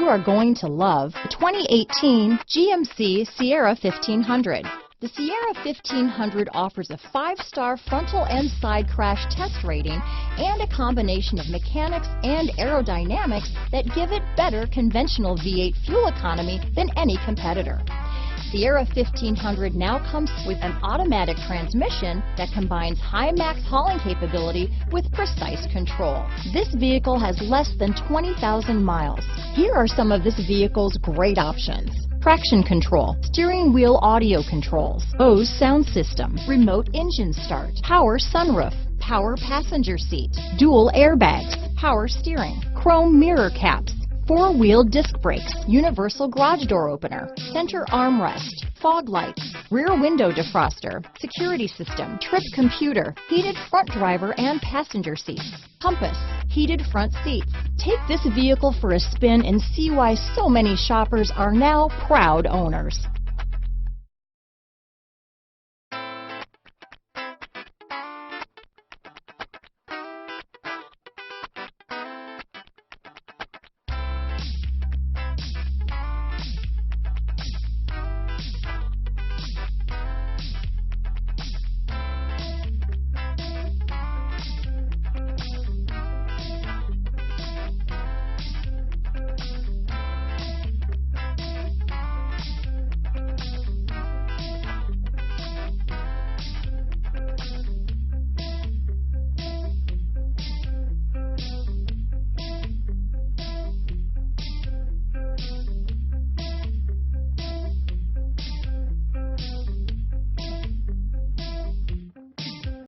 are going to love the 2018 GMC Sierra 1500. The Sierra 1500 offers a 5-star frontal and side crash test rating and a combination of mechanics and aerodynamics that give it better conventional V8 fuel economy than any competitor. Sierra 1500 now comes with an automatic transmission that combines high max hauling capability with precise control. This vehicle has less than 20,000 miles. Here are some of this vehicle's great options: traction control, steering wheel audio controls, Bose sound system, remote engine start, power sunroof, power passenger seat, dual airbags, power steering, chrome mirror caps, 4-wheel disc brakes, universal garage door opener, center armrest, fog lights, rear window defroster, security system, trip computer, heated front driver and passenger seats, compass, heated front seats. Take this vehicle for a spin and see why so many shoppers are now proud owners.